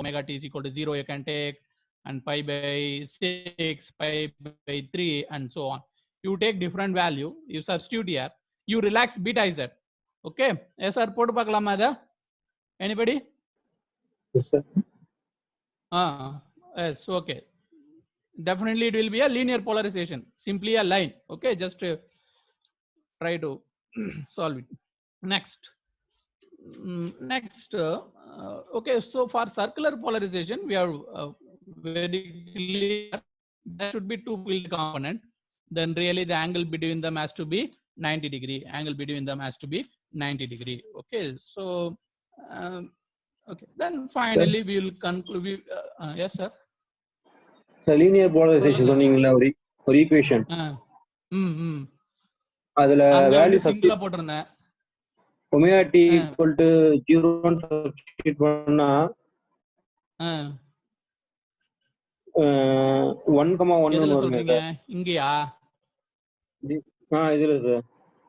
omega t is equal to 0 you can take, and pi by 6, pi by 3, and so on. You take different value, you substitute here, you relax beta z. Okay, yes sir, put pakalama ada anybody? Yes, sir. Yes, okay, definitely it will be a linear polarization, simply a line. Okay, just try to solve it. Next, okay, so for circular polarization we are very clear there should be two field component, then really the angle between them has to be 90 degree, angle between them has to be 90 degree. Okay, so okay, then finally we will conclude. Yes sir, The linear polarization சொன்னீங்கல்ல ஒரு equation அதுல value சிங்கிளா போட்டிருந்தேன் omega t equal to 0 ன்னு substitute பண்ணா 1,1 சொல்றீங்க இங்கயா? இதுல சார்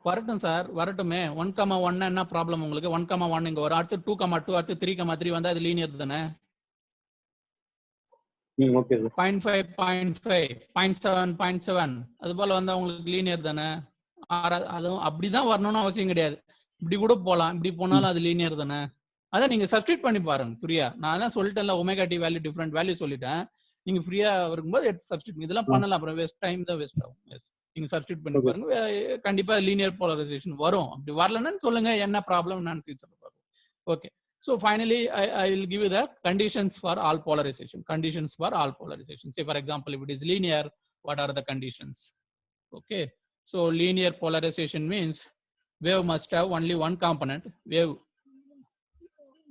வரட்டும் சார், வரட்டுமே. 1,1 என்ன ப்ராப்ளம் உங்களுக்கு? 1,1 இங்க வரும், அடுத்து 2,2, அடுத்து 3,3 வந்தா அது லீனியர் தானே? Okay sir. 0.5, 0.5, 0.7, 0.7 அது போல வந்தா உங்களுக்கு லீனியர் தானே? அதுவும் அப்படிதான் வரணும்னு அவசியம் கிடையாது, இப்படி கூட போலாம், இப்படி போனாலும் அது லீனியர் தானே? அதான் நீங்க சப்ஸ்டிட் பண்ணி பாருங்க ஃப்ரீயா. நான் தான் சொல்லிட்டேன்ல, omega t value different value சொல்லிட்டேன். நீங்க ஃப்ரீயா இருக்கும்போது எடுத்து சப்ஸ்டிட் இதெல்லாம் பண்ணலாம், அப்புறம் வேஸ்ட் டைம் தான் வேஸ்ட் ஆகும். எஸ், நீங்க சப்ஸ்டிட் பண்ணி பாருங்க, கண்டிப்பா லீனியர் போலரைசேஷன் வரும். அப்படி வரலன்னு சொல்லுங்க, என்ன ப்ராப்ளம் நான் ஃபியூச்சர்ல பார்ப்போம். Okay, so finally I will give you the conditions for all polarization. Conditions for all polarization, say for example if it is linear, what are the conditions? Okay, so linear polarization means wave must have only one component. Wave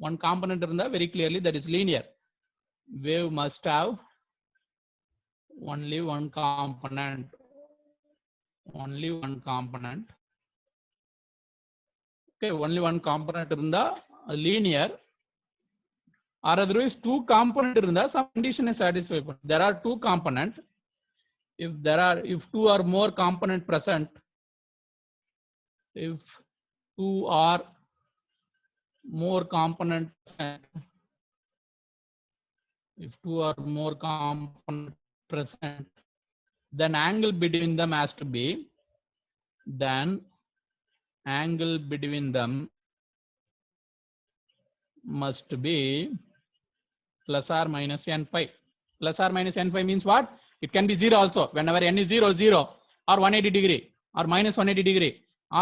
one component irundha very clearly that is linear. Wave must have only one component, only one component. Okay, only one component irundha linear, or otherwise two component irundha some condition is satisfied. There are two component, if two or more component present, if two or more component present, if two or more component present, then angle between them has to be, then angle between them must be plus or minus n pi. Plus or minus n pi means what? It can be 0 also. Whenever n is 0, 0 or 180 degree or minus 180 degree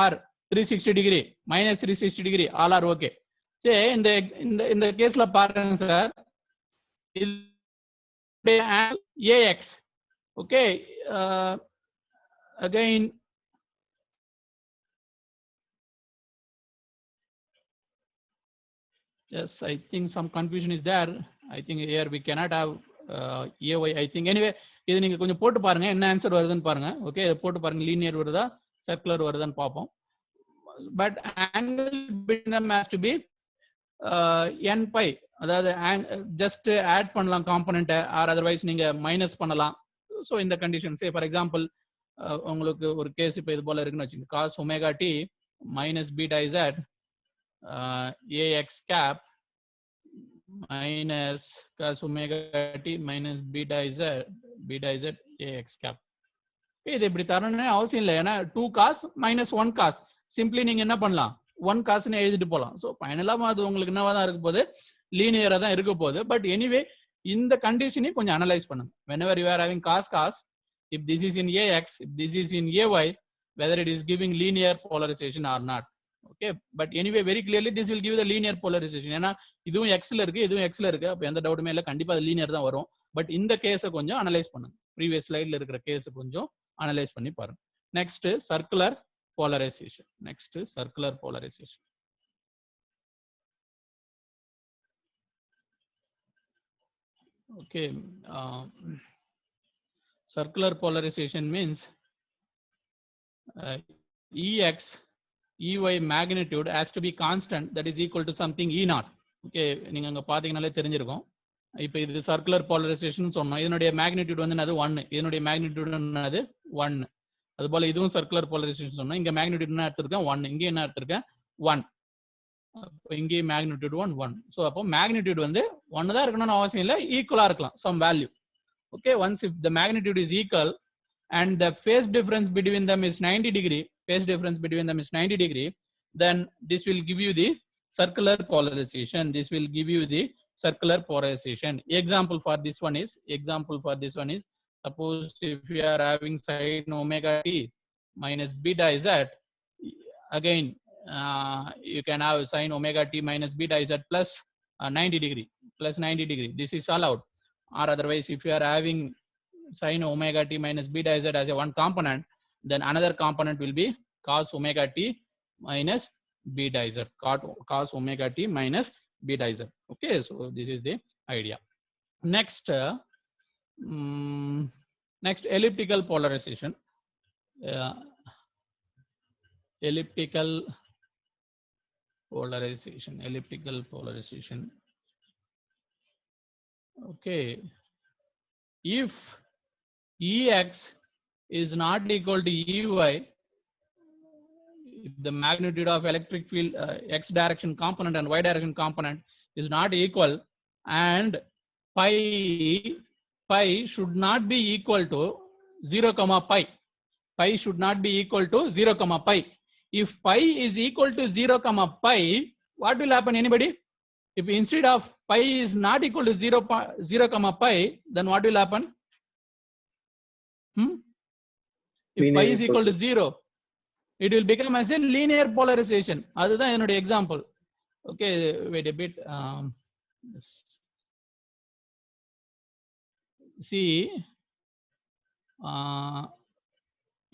or 360 degree, minus 360 degree, all are okay. Say in the case la paranga sir, ax. Okay, again yes, I think some confusion is there. I think here we cannot have ay. I think anyway இது நீங்க கொஞ்சம் போட்டு பாருங்க என்ன answer வருதுன்னு பாருங்க. Okay, இதை போட்டு பாருங்க, லீனியர் வருதா சர்க்குலர் வருதான்னு பார்ப்போம். But angle between them has to be n pi, அதாவது ஜஸ்ட் ஆட் பண்ணலாம் காம்பனன்ட்டை, ஆர் அதர்வைஸ் நீங்க மைனஸ் பண்ணலாம். ஸோ இந்த கண்டிஷன், சே ஃபார் எக்ஸாம்பிள் உங்களுக்கு ஒரு கேஸ் இப்போ இது போல இருக்குன்னு வச்சுங்க, cos omega t minus beta z ax cap minus cos omega t minus beta z ax cap. இது இப்படி தரணும்னு அவசியம் இல்லை, ஏன்னா 2 cos minus 1 cos சிம்பிளி நீங்க என்ன பண்ணலாம் 1 cosன்னு எழுதிட்டு போகலாம். ஸோ ஃபைனலா அது உங்களுக்கு என்னவா தான் இருக்க போகுது, லீனியரா தான் இருக்க போகுது. பட் எனிவே இந்த கண்டிஷனையும் கொஞ்சம் அனலைஸ் பண்ணுங்க. whenever you are having cos if this is in ax, if this is in ay, whether it is giving linear polarization or not. Okay, but anyway very clearly this will give the linear polarization. ஏன்னா இதுவும் xல இருக்கு, இதுவும் xல இருக்கு, அப்ப எந்த டவுட்டுமே இல்லை, கண்டிப்பா அது லீனியர் தான் வரும். பட் இந்த கேஸை கொஞ்சம் அனலைஸ் பண்ணுங்க, ப்ரீவியஸ் ஸ்லைட்ல இருக்கிற கேஸை கொஞ்சம் அனலைஸ் பண்ணி பாருங்க. Next circular polarization. Next is circular polarization. Okay, circular polarization means Ex, Ey magnitude has to be constant, that is equal to something E naught. Okay, நீங்க அங்க பாத்தீங்கனாலே தெரிஞ்சிருக்கும். இப்போ இது சர்க்குலர் போலரைசேஷன் சொன்னோம், இதனுடைய மேக்னிடியூட் வந்து என்னது 1, இதனுடைய மேக்னிடியூட் என்னது 1. அதுபோல இதுவும் சர்க்குலர் போலரைசேஷன் சொன்னோம், இங்க மேக்னிடியூட் என்ன எடுத்திருக்கேன் 1, இங்க என்ன எடுத்திருக்கேன் 1. இங்கே மேக்னிடியூட் 1 1. ஸோ அப்போ மேக்னிடியூட் வந்து 1 தான் இருக்கணும்னு அவசியம் இல்லை, ஈக்குவலா இருக்கலாம் some value. Okay, once if the magnitude is equal and the phase difference between them is 90 degree, phase difference between them is 90 degree, then this will give you the circular polarization. This will give you the circular polarization. Example for this one is, suppose if you are having sin omega t minus beta z, again you can have sin omega t minus beta z plus 90 degree, this is allowed. Or otherwise, if you are having sin omega t minus beta z as a one component, then another component will be cos omega t minus beta z, cos omega t minus beta z. Okay, so this is the idea. Next, next elliptical polarization. Elliptical polarization. Okay, if Ex is not equal to Ey, if the magnitude of electric field x direction component and y direction component is not equal, and pi should not be equal to 0 comma pi. Pi should not be equal to 0 comma pi. If pi is equal to 0 comma pi, what will happen? Anybody? If instead of pi is not equal to 0 comma pi, then what will happen? If pi is equal to 0, it will become as a linear polarization. That's the example. Okay, wait a bit. See,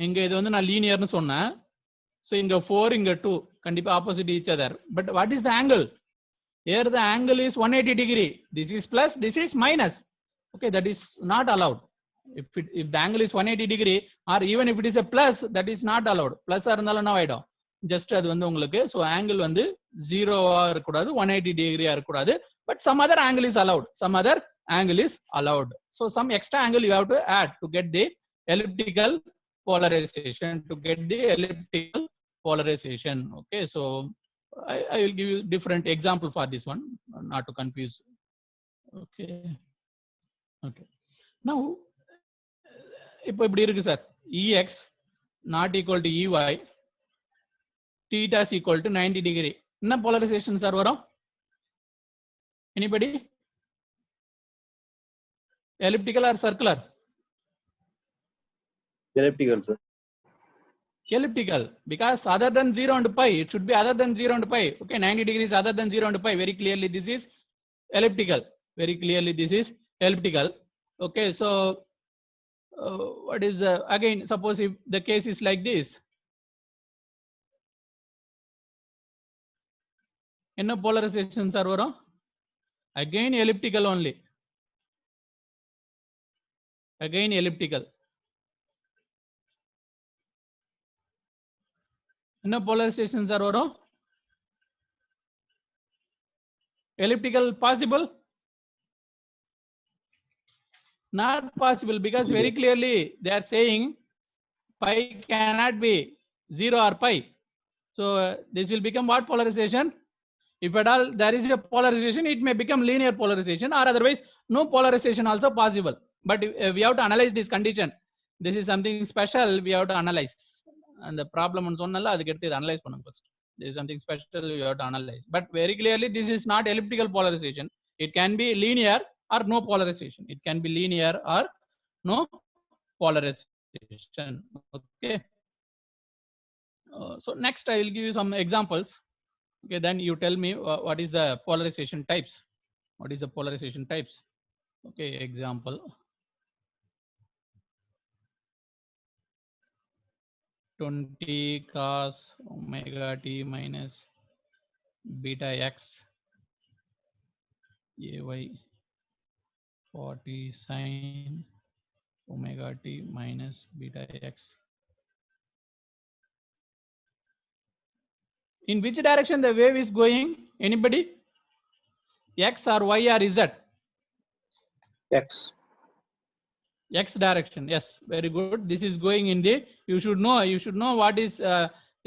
இங்க இது வந்து நான் லீனியர்னு சொன்னேன். So இங்க 4 இங்க 2 கண்டிப்பா opposite each other. But what is the angle? Here the angle is 180 degree. This is plus, this is minus. Okay, that is not allowed. If the angle is 180 degree, or even if it is a plus, that is not allowed. Plus இருந்தாலும் என்ன ஆயிடும்? Just அது வந்து உங்களுக்கு, so angle வந்து 0-ஆ இருக்கக்கூடாது, 180 degree-ஆ இருக்கக்கூடாது. But some other angle is allowed. So some extra angle you have to add to get the elliptical polarization. Okay, so I will give you different example for this one, not to confuse. Okay. Now, இப்போ இப்படி இருக்கு sir, Ex not equal to Ey, theta is equal to 90 degree. என்ன polarization sir வரும்? Anybody? Elliptical or circular? Elliptical, sir. Elliptical, because other than 0 and pi, it should be other than 0 and pi. Okay, 90 degrees other than 0 and pi. Very clearly this is elliptical. Okay, so what is again, suppose if the case is like this, என்ன polarization sir வரும்? Again elliptical only. என்ன polarization sir வரும்? Elliptical possible? Not possible, because very clearly they are saying pi cannot be 0 or pi. So this will become what polarization? If at all there is a polarization, it may become linear polarization, or otherwise no polarization also possible. But we have to analyze this condition. This is something special we have to analyze. And the problem on sonnalla adukku eduthu analyze pannum first. This is something special we have to analyze. But very clearly this is not elliptical polarization. It can be linear or no polarization. No polarization. Okay. So next I will give you some examples. Okay, then you tell me what is the polarization types. Okay, example. (20 cos omega t minus beta x ay 40 sin omega t minus beta x. In which direction the wave is going? Anybody? X or y or z? X direction. Yes, very good. This is going in the, you should know what is,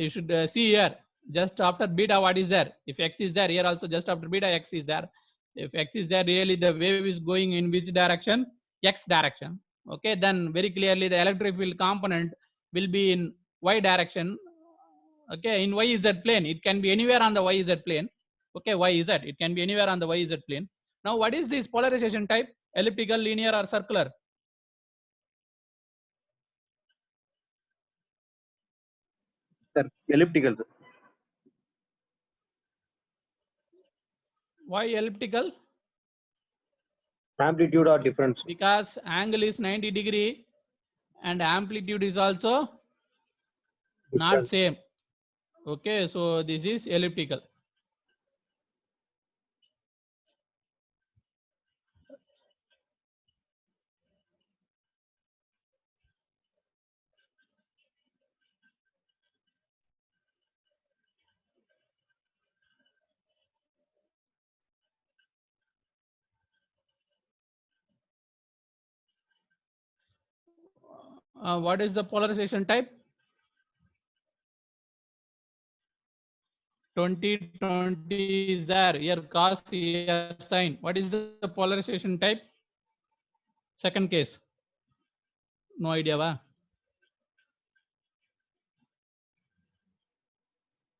you should see here. just after beta, what is there? If x is there, here also just after beta, x is there. If x is there, really the wave is going in which direction? X direction. Okay, then very clearly the electric field component will be in y direction. Okay, in YZ plane. It can be anywhere on the YZ plane. Okay, YZ. It can be anywhere on the YZ plane. Now, what is this polarization type? Elliptical, linear, or circular? Sir, elliptical. Sir. Why elliptical? Amplitude or difference. Because angle is 90 degree and amplitude is also not same. Okay, so this is elliptical. What is the polarization type? 20/20 is there. Here cos, here sine. What is the polarization type? Second case. No idea, va?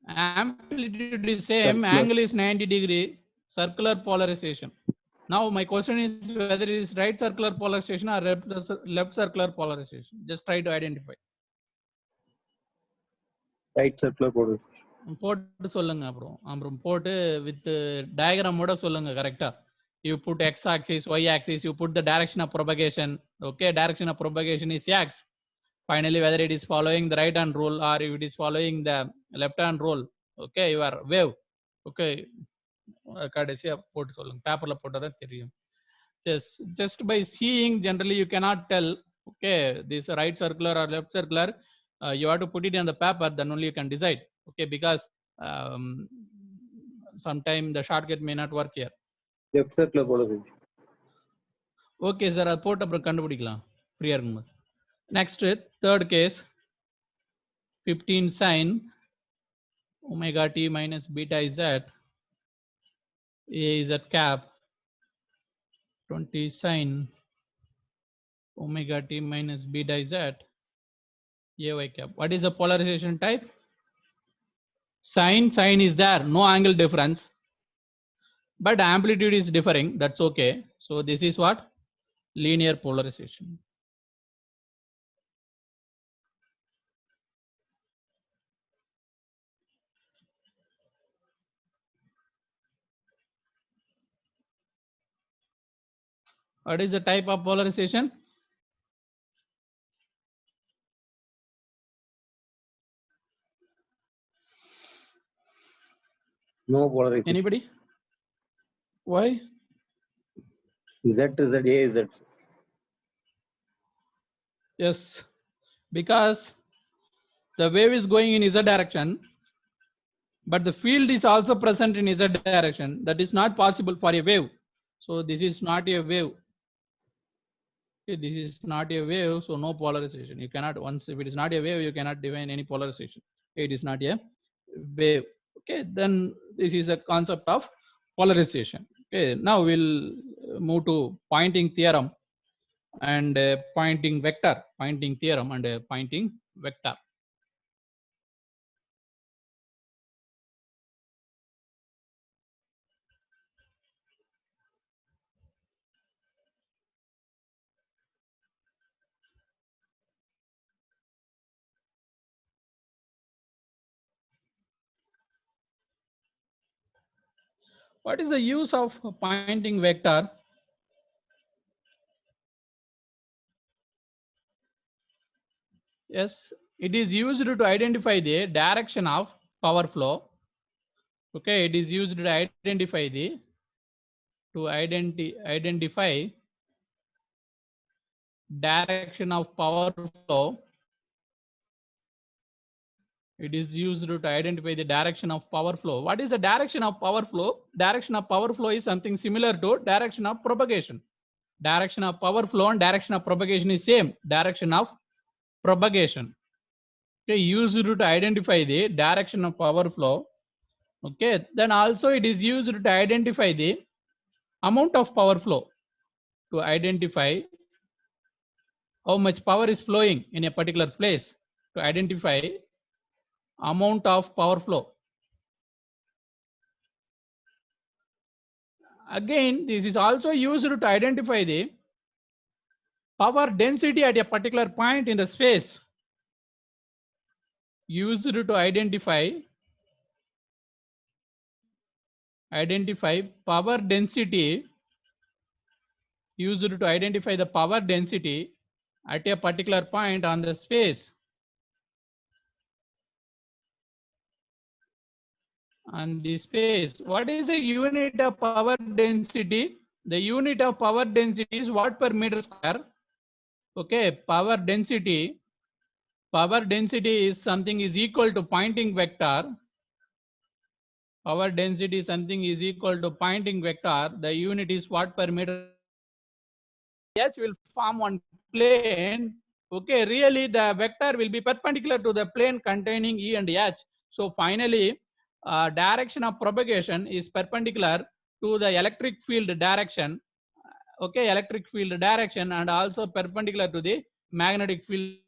Amplitude is same, Circular. angle is 90 degree, circular polarization. Now my question is whether it is right circular polarization or left circular polarization. Just try to identify. Right circular polarization. போட்டு சொல்லுங்க அப்புறம் போட்டு with diagram ஓட சொல்லுங்க கரெக்டா. You put x axis, y axis, you put the direction of propagation. Okay, direction of propagation is x. Finally, whether it is following the right hand rule or if it is following the left hand rule. Okay, your wave. Okay, கடைசியா போட்டு சொல்லுங்க. பேப்பர்ல போட்டா தெரியும். Yes, just by seeing generally you cannot tell. Okay, this right circular or left circular. You have to put it on the paper, then only you can decide. Okay, because sometime the shortcut may not work here. Left circular polarization. Okay, sir, அது போட்டு அப்புறம் கண்டுபிடிக்கலாம் ஃப்ரீயா இருக்கும்போது. Next, third case, 15 sine omega t minus beta z a z cap 20 sine omega t minus beta z ay cap. What is the polarization type? Sine is there, no angle difference, but amplitude is differing. That's okay. So this is what? Linear polarization. What is the type of polarization? No polarization. Anybody? Why? Z is A is Z. Yes, because the wave is going in z direction, but the field is also present in z direction. That is not possible for a wave. So this is not a wave. Okay, this is not a wave, so no polarization. You cannot, once if it is not a wave, you cannot define any polarization. It is not a wave. Okay, then this is the concept of polarization. Okay, now we'll move to pointing theorem and pointing vector, pointing theorem and pointing vector. What is the use of pointing vector? Yes, it is used to identify the direction of power flow. Okay, it is used to identify the identify direction of power flow. It is used to identify the direction of power flow. What is the direction of power flow? Direction of power flow is something similar to direction of propagation. Direction of power flow and direction of propagation is same. Direction of propagation. Okay, used to identify the direction of power flow. Okay, then also it is used to identify the amount of power flow, to identify how much power is flowing in a particular place, to identify amount of power flow. Again, this is also used to identify the power density at a particular point in the space, used to identify power density, used to identify the power density at a particular point on the space. On the space, what is the unit of power density? The unit of power density is watt per meter square. Okay, power density is something is equal to Poynting vector. Power density something is equal to Poynting vector. The unit is watt per meter. H will form one plane. Okay, really the vector will be perpendicular to the plane containing E and H. So finally, direction of propagation is perpendicular to the electric field direction. Okay, electric field direction, and also perpendicular to the magnetic field